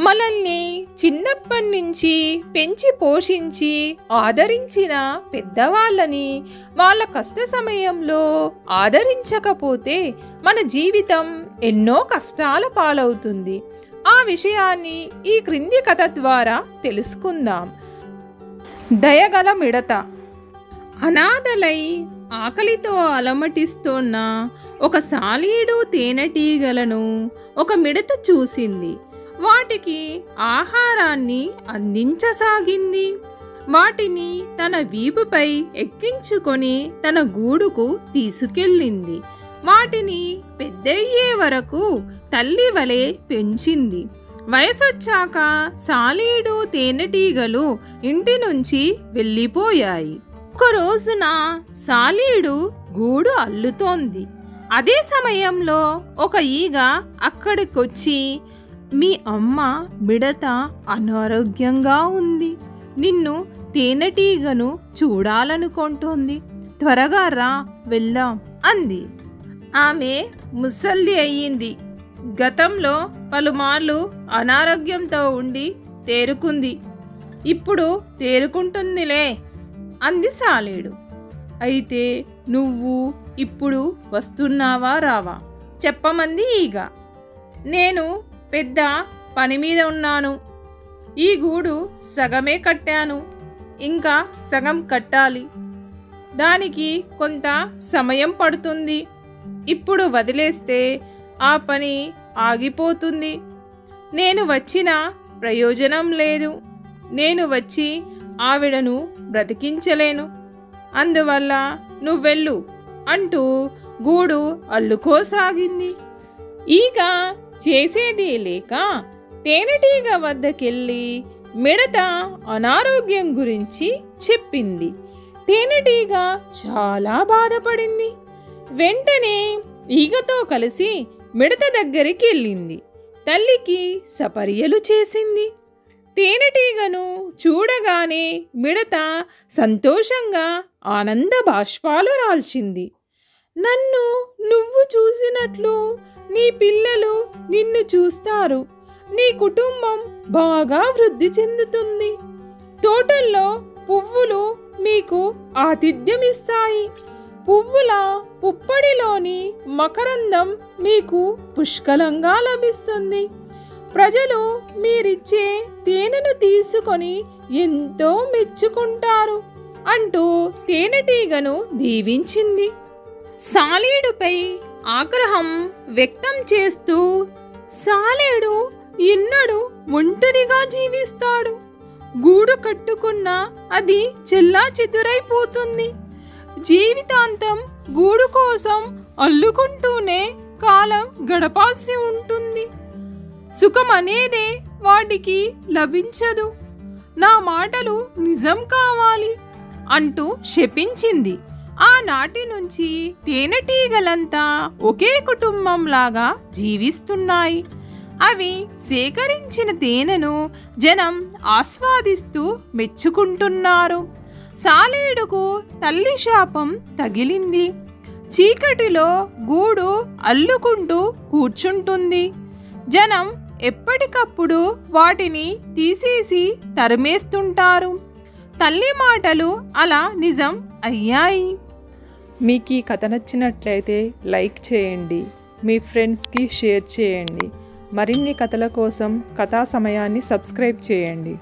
మనల్ని చిన్నప్పటి నుంచి పెంచి పోషించి ఆదరించిన పెద్దవాళ్ళని వాళ్ళ కష్ట సమయంలో ఆదరించకపోతే మన జీవితం ఎన్నో కష్టాల పాలవుతుంది. ఆ విషయాన్ని ఈ క్రింది కథ ద్వారా తెలుసుకుందాం. దయగల మిడత. అనాథలై ఆకలితో అలమటిస్తున్న ఒక సాలీడు తేనెటీగలను ఒక మిడత చూసింది. వాటికి ఆహారాన్ని అందించసాగింది. వాటిని తన వీపుపై ఎక్కించుకొని తన గూడుకు తీసుకెళ్ళింది. వాటిని పెద్దయ్యే వరకు తల్లి వలె పెంచింది. వయసొచ్చాక సాలీడు తేనెటీగలు ఇంటి నుంచి వెళ్ళిపోయాయి. ఒక రోజున సాలీడు గూడు అల్లుతోంది. అదే సమయంలో ఒక ఈగ అక్కడికొచ్చి, మీ అమ్మ మిడత అనారోగ్యంగా ఉంది, నిన్ను తేనెటీగను చూడాలనుకుంటోంది, త్వరగా రా వెళ్దాం అంది. ఆమె ముసల్ది అయ్యింది. గతంలో పలుమార్లు అనారోగ్యంతో ఉండి తేరుకుంది. ఇప్పుడు తేరుకుంటుందిలే అంది సాలీడు. అయితే నువ్వు ఇప్పుడు వస్తున్నావా రావా చెప్పమంది ఈగ. నేను పెద్ద పని మీద ఉన్నాను. ఈ గూడు సగమే కట్టాను, ఇంకా సగం కట్టాలి. దానికి కొంత సమయం పడుతుంది. ఇప్పుడు వదిలేస్తే ఆ పని ఆగిపోతుంది. నేను వచ్చిన ప్రయోజనం లేదు. నేను వచ్చి ఆవిడను బ్రతికించలేను. అందువల్ల నువ్వెళ్ళు అంటూ గూడు అల్లుకోసాగింది. ఈగ చేసేది లేక తేనెటీగ వద్దకెళ్ళి మిడత అనారోగ్యం గురించి చెప్పింది. తేనెటీగ చాలా బాధపడింది. వెంటనే ఈగతో కలిసి మిడత దగ్గరికి వెళ్ళింది. తల్లికి సపర్యలు చేసింది. తేనెటీగను చూడగానే మిడత సంతోషంగా ఆనంద బాష్పాలు రాల్చింది. నన్ను నువ్వు చూసినట్లు నీ పిల్లలు నిన్ను చూస్తారు. నీ కుటుంబం బాగా వృద్ధి చెందుతుంది. తోటల్లో పువ్వులు మీకు ఆతిథ్యమిస్తాయి. పువ్వుల పుప్పడిలోని మకరందం మీకు పుష్కలంగా లభిస్తుంది. ప్రజలు మీరిచ్చే తేనెను తీసుకొని ఎంతో మెచ్చుకుంటారు అంటూ తేనెటీగను దీవించింది. సాలీడుపై ఆగ్రహం వ్యక్తం చేస్తూ, సాలీడు ఎన్నడూ ఒంటరిగా జీవిస్తాడు. గూడు కట్టుకున్నా అది చెల్లాచెదురైపోతుంది. జీవితాంతం గూడు కోసం అల్లుకుంటూనే కాలం గడపాల్సి ఉంటుంది. సుఖం అనేదే వాటికి లభించదు. నా మాటలు నిజం కావాలి అంటూ శపించింది. ఆనాటి నుంచి తేనెటీగలంతా ఒకే కుటుంబంలాగా జీవిస్తున్నాయి. అవి సేకరించిన తేనెను జనం ఆస్వాదిస్తూ మెచ్చుకుంటున్నారు. సాలీడుకు తల్లి శాపం తగిలింది. చీకటిలో గూడు అల్లుకుంటూ కూర్చుంటుంది. జనం ఎప్పటికప్పుడు వాటిని తీసేసి తరిమేస్తుంటారు. తల్లి మాటలు అలా నిజం అయ్యాయి. మీకు ఈ కథ నచ్చినట్లయితే లైక్ చేయండి, మీ ఫ్రెండ్స్కి షేర్ చేయండి. మరిన్ని కథల కోసం కథా సమయాన్ని సబ్స్క్రైబ్ చేయండి.